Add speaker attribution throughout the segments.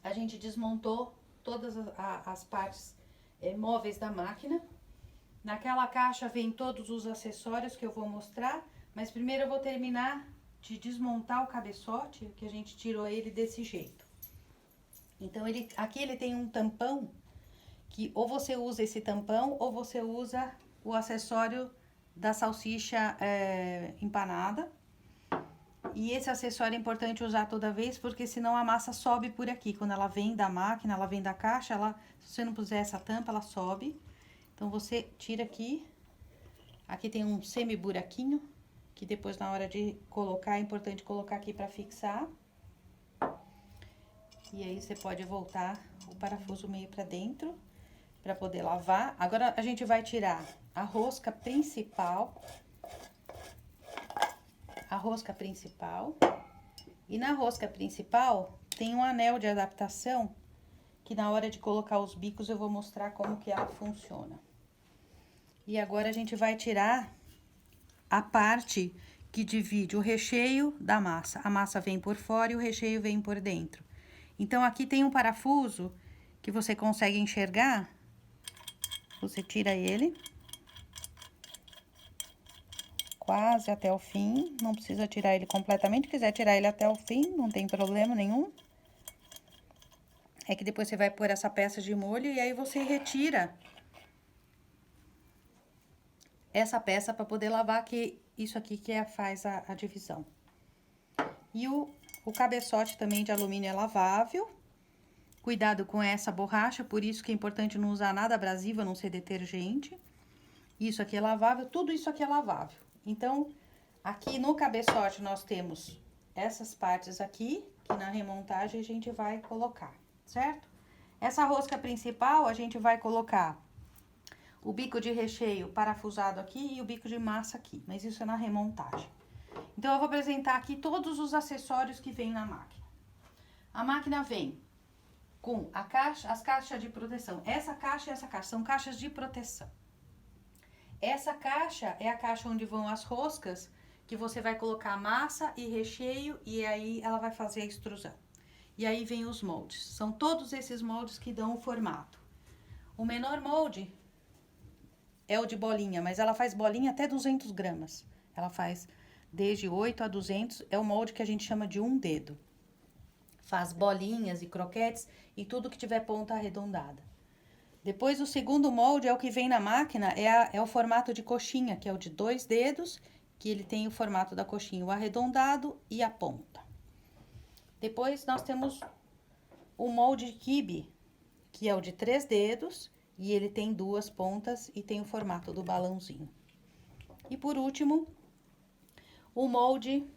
Speaker 1: a gente desmontou todas as partes móveis da máquina. Naquela caixa vem todos os acessórios que eu vou mostrar, mas primeiro eu vou terminar de desmontar o cabeçote, que a gente tirou ele desse jeito. Então, aqui ele tem um tampão, que ou você usa esse tampão, ou você usa o acessório da salsicha empanada. E esse acessório é importante usar toda vez, porque senão a massa sobe por aqui. Quando ela vem da máquina, ela vem da caixa, se você não puser essa tampa, ela sobe. Então, você tira aqui. Aqui tem um semi-buraquinho, que depois na hora de colocar, é importante colocar aqui pra fixar. E aí, você pode voltar o parafuso meio pra dentro, pra poder lavar. Agora, a gente vai tirar a rosca principal. E na rosca principal, tem um anel de adaptação, que na hora de colocar os bicos, eu vou mostrar como que ela funciona. E agora, a gente vai tirar a parte que divide o recheio da massa. A massa vem por fora e o recheio vem por dentro. Então, aqui tem um parafuso que você consegue enxergar. Você tira ele. Quase até o fim. Não precisa tirar ele completamente. Se quiser tirar ele até o fim, não tem problema nenhum. É que depois você vai pôr essa peça de molho e aí você retira essa peça para poder lavar, que isso aqui que faz a divisão. E o cabeçote também de alumínio é lavável. Cuidado com essa borracha, por isso que é importante não usar nada abrasivo, a não ser detergente. Isso aqui é lavável, tudo isso aqui é lavável. Então, aqui no cabeçote nós temos essas partes aqui, que na remontagem a gente vai colocar, certo? Essa rosca principal, a gente vai colocar o bico de recheio parafusado aqui e o bico de massa aqui, mas isso é na remontagem. Então, eu vou apresentar aqui todos os acessórios que vem na máquina. A máquina vem com as caixas de proteção. Essa caixa e essa caixa são caixas de proteção. Essa caixa é a caixa onde vão as roscas, que você vai colocar massa e recheio e aí ela vai fazer a extrusão. E aí vem os moldes. São todos esses moldes que dão o formato. O menor molde é o de bolinha, mas ela faz bolinha até 200 gramas. Ela faz desde 8 a 200, é o molde que a gente chama de 1 dedo. Faz bolinhas e croquetes e tudo que tiver ponta arredondada. Depois, o segundo molde é o que vem na máquina, é o formato de coxinha, que é o de 2 dedos, que ele tem o formato da coxinha, o arredondado e a ponta. Depois, nós temos o molde quibe, que é o de 3 dedos, e ele tem 2 pontas e tem o formato do balãozinho. E por último, o molde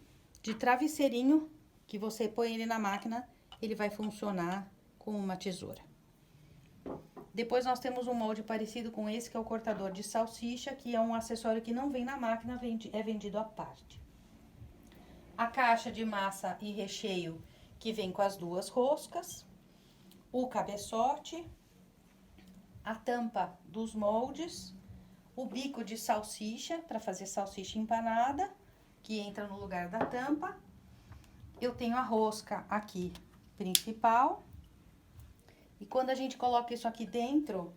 Speaker 1: de travesseirinho, que você põe ele na máquina, ele vai funcionar com uma tesoura. Depois nós temos um molde parecido com esse, que é o cortador de salsicha, que é um acessório que não vem na máquina, é vendido à parte. A caixa de massa e recheio, que vem com as 2 roscas. O cabeçote. A tampa dos moldes. O bico de salsicha, para fazer salsicha empanada, que entra no lugar da tampa. Eu tenho a rosca aqui, principal. E quando a gente coloca isso aqui dentro,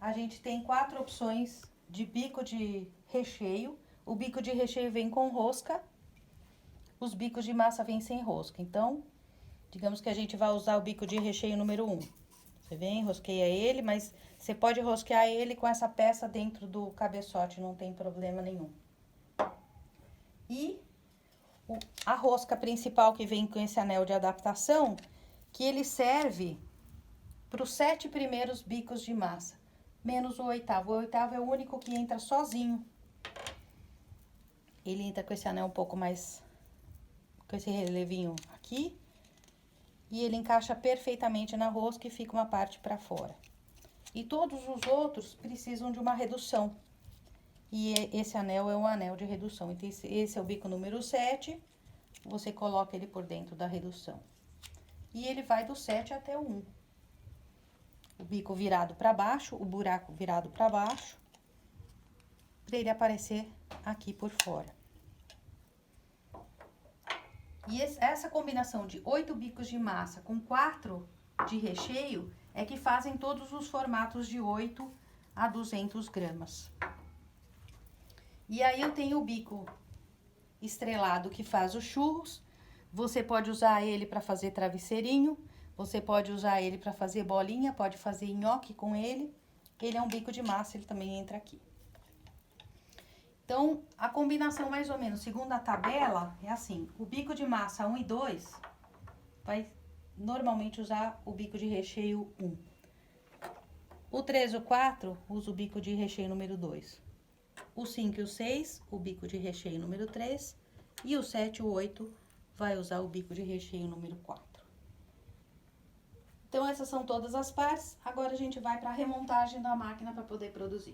Speaker 1: a gente tem 4 opções de bico de recheio. O bico de recheio vem com rosca, os bicos de massa vêm sem rosca. Então, digamos que a gente vai usar o bico de recheio número 1. Você vem, rosqueia ele, mas você pode rosquear ele com essa peça dentro do cabeçote, não tem problema nenhum. E a rosca principal que vem com esse anel de adaptação, que ele serve para os 7 primeiros bicos de massa, menos o 8º. O 8º é o único que entra sozinho. Ele entra com esse anel um pouco mais, com esse relevinho aqui. E ele encaixa perfeitamente na rosca e fica uma parte para fora. E todos os outros precisam de uma redução. E esse anel é um anel de redução. Então, esse é o bico número 7. Você coloca ele por dentro da redução. E ele vai do 7 até o 1. O bico virado para baixo, o buraco virado para baixo, para ele aparecer aqui por fora. E essa combinação de 8 bicos de massa com 4 de recheio é que fazem todos os formatos de 8 a 200 gramas. E aí eu tenho o bico estrelado que faz os churros. Você pode usar ele para fazer travesseirinho, você pode usar ele para fazer bolinha, pode fazer nhoque com ele. Ele é um bico de massa, ele também entra aqui. Então, a combinação mais ou menos, segundo a tabela, é assim. O bico de massa 1 e 2 vai normalmente usar o bico de recheio 1. O 3 e o 4 usa o bico de recheio número 2. O 5 e o 6, o bico de recheio número 3. E o 7 e o 8 vai usar o bico de recheio número 4. Então, essas são todas as partes. Agora, a gente vai para a remontagem da máquina para poder produzir.